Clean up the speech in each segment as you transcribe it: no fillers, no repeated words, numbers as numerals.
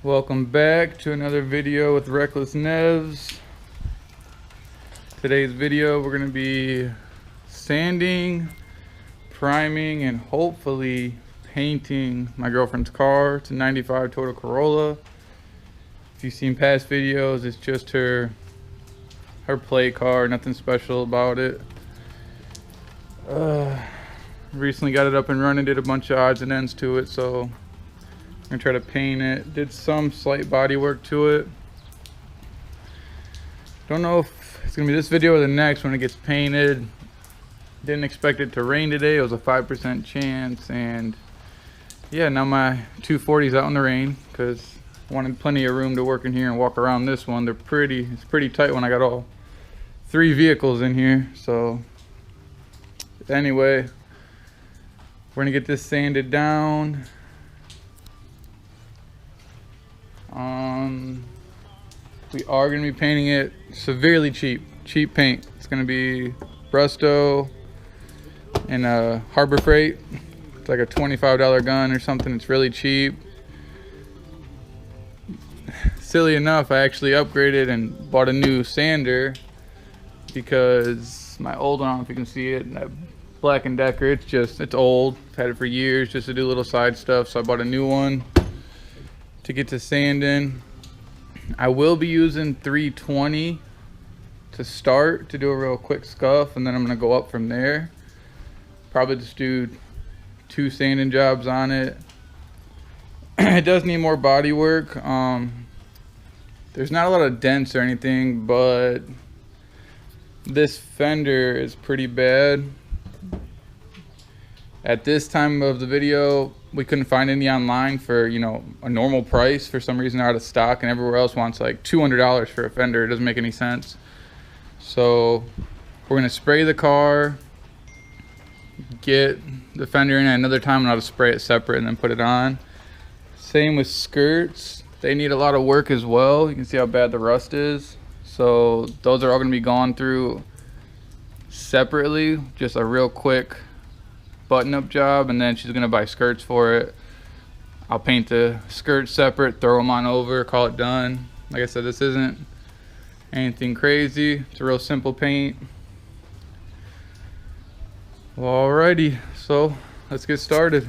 Welcome back to another video with Reckless Nevs. Today's video we're going to be sanding, priming, and hopefully painting my girlfriend's car. It's a 95 Toyota Corolla. If you've seen past videos, it's just her play car, nothing special about it. Recently got it up and running, did a bunch of odds and ends to it, so I'm gonna try to paint it. Did some slight body work to it. Don't know if it's gonna be this video or the next when it gets painted. Didn't expect it to rain today. It was a 5% chance, and yeah, now my 240's out in the rain because I wanted plenty of room to work in here and walk around this one. It's pretty tight when I got all 3 vehicles in here. So anyway, we're gonna get this sanded down. We are gonna be painting it severely cheap paint. It's gonna be Rusto and Harbor Freight. It's like a $25 gun or something. It's really cheap. Silly enough, I actually upgraded and bought a new sander because my old one, I don't know if you can see it, that Black & Decker, it's old. I've had it for years just to do little side stuff, so I bought a new one to get to sanding. I will be using 320 to start to do a real quick scuff, and then I'm gonna go up from there. Probably just do 2 sanding jobs on it. It does need more body work. There's not a lot of dents or anything, but this fender is pretty bad. At this time of the video, we couldn't find any online for, a normal price. For some reason, they're out of stock, and everywhere else wants like $200 for a fender. It doesn't make any sense. So we're gonna spray the car, get the fender in at another time, and I'll just spray it separate and then put it on. Same with skirts. They need a lot of work as well. You can see how bad the rust is. So those are all gonna be gone through separately. Just a real quick button-up job, and then she's gonna buy skirts for it. I'll paint the skirts separate, throw them on over, call it done. Like I said, this isn't anything crazy. It's a real simple paint. Well, alrighty, so let's get started.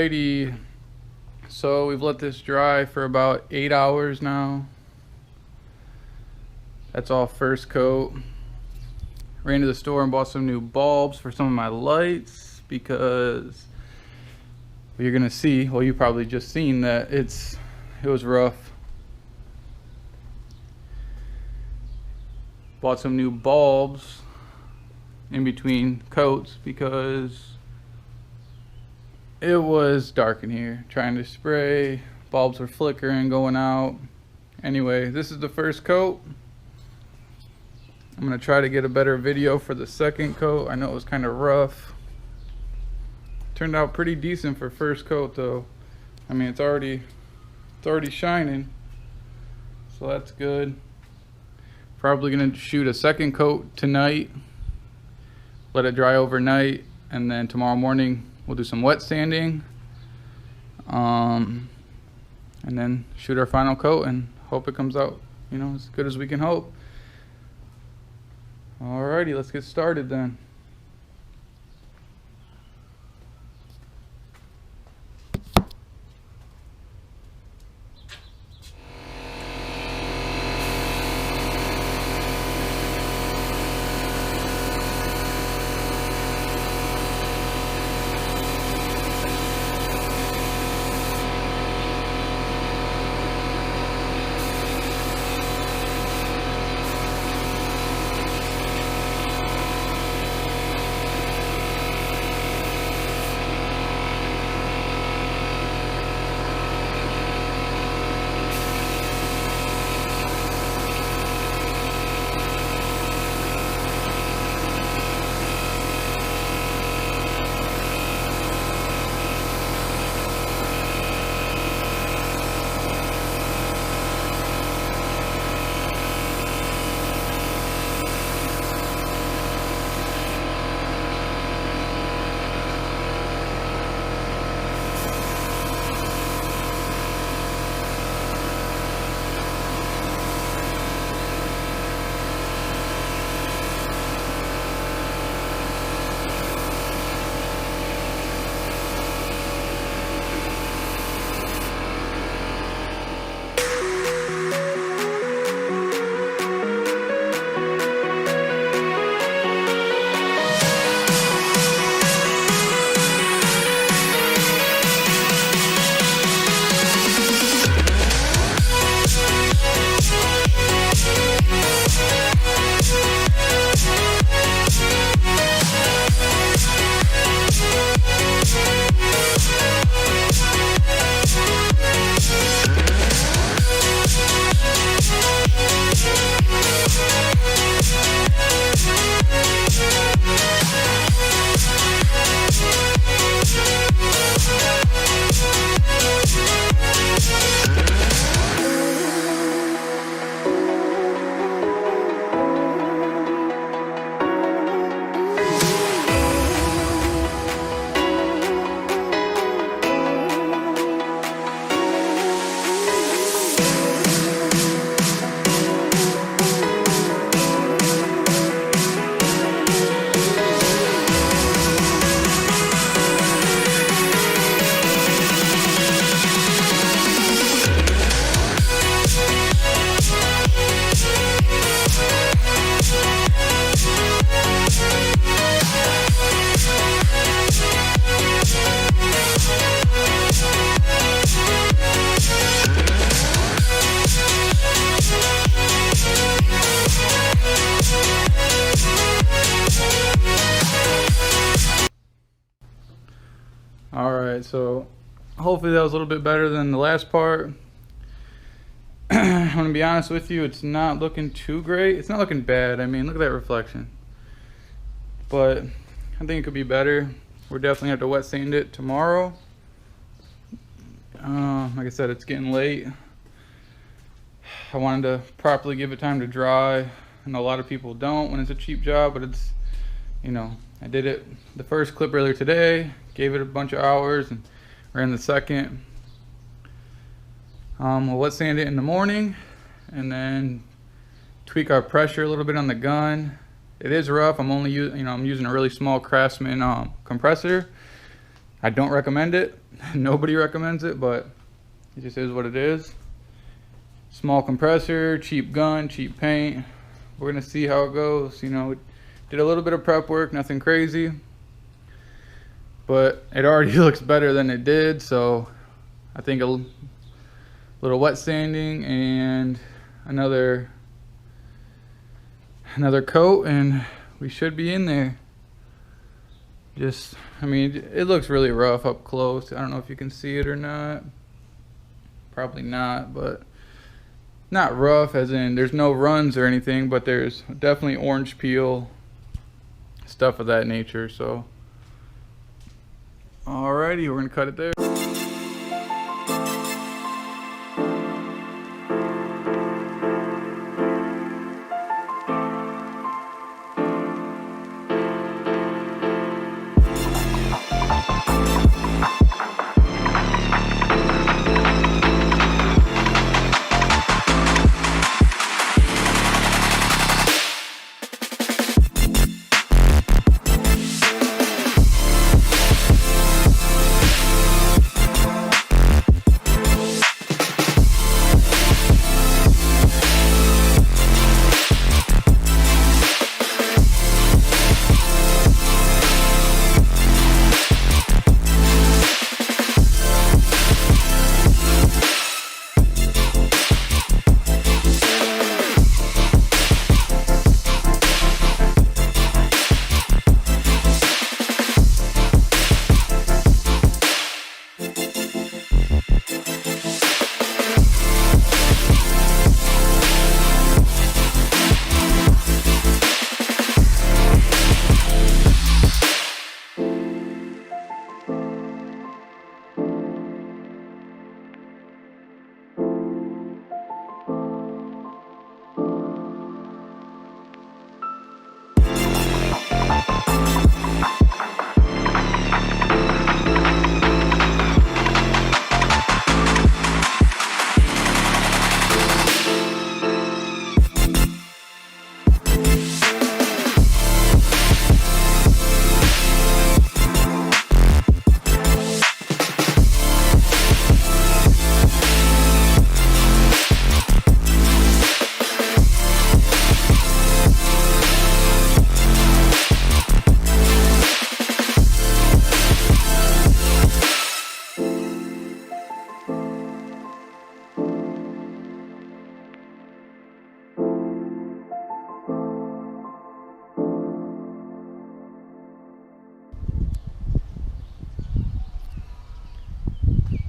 Alrighty, so we've let this dry for about 8 hours now. That's all first coat. Ran to the store and bought some new bulbs for some of my lights because you're gonna see, well, you probably just seen that it was rough. Bought some new bulbs in between coats because it was dark in here. Trying to spray, bulbs were flickering, going out. Anyway, this is the first coat. I'm gonna try to get a better video for the second coat. I know it was kind of rough. Turned out pretty decent for first coat though. I mean, it's already shining, so that's good. Probably gonna shoot a second coat tonight, let it dry overnight, and then tomorrow morning we'll do some wet sanding, and then shoot our final coat and hope it comes out, you know, as good as we can hope. Alrighty, let's get started then. Alright, so hopefully that was a little bit better than the last part. I'm gonna be honest with you, it's not looking too great. It's not looking bad. I mean, look at that reflection. But I think it could be better. We're definitely have to wet sand it tomorrow. Like I said, it's getting late. I wanted to properly give it time to dry. I know a lot of people don't when it's a cheap job, but it's, you know, I did it the first clip earlier today, gave it a bunch of hours, and ran the second. We'll wet sand it in the morning and then tweak our pressure a little bit on the gun. It is rough. I'm only using, I'm using a really small Craftsman compressor, I don't recommend it. Nobody recommends it, but it just is what it is. Small compressor, cheap gun, cheap paint. We're gonna see how it goes. You know, did a little bit of prep work, nothing crazy, but it already looks better than it did. So I think a little wet sanding and another coat and we should be in there. Just, I mean, it looks really rough up close. I don't know if you can see it or not. Probably not, but not rough as in there's no runs or anything, but there's definitely orange peel, stuff of that nature. So alrighty, we're gonna cut it there.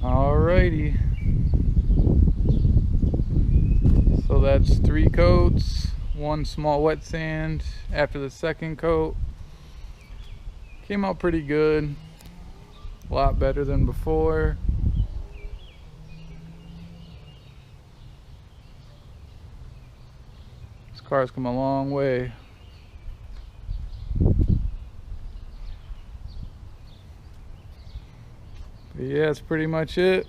Alrighty, so that's 3 coats, 1 small wet sand after the second coat. Came out pretty good, a lot better than before. This car's come a long way. But yeah, that's pretty much it.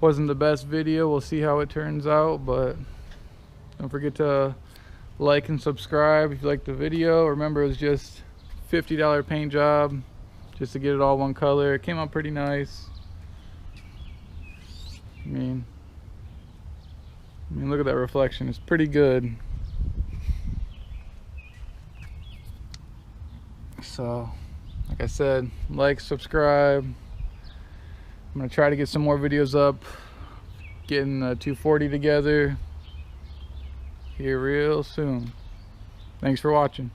Wasn't the best video, we'll see how it turns out, but don't forget to like and subscribe if you like the video. Remember, it was just $50 paint job just to get it all one color. It came out pretty nice. I mean look at that reflection, it's pretty good. So like I said, like, subscribe. I'm gonna try to get some more videos up, getting the 240 together here real soon. Thanks for watching.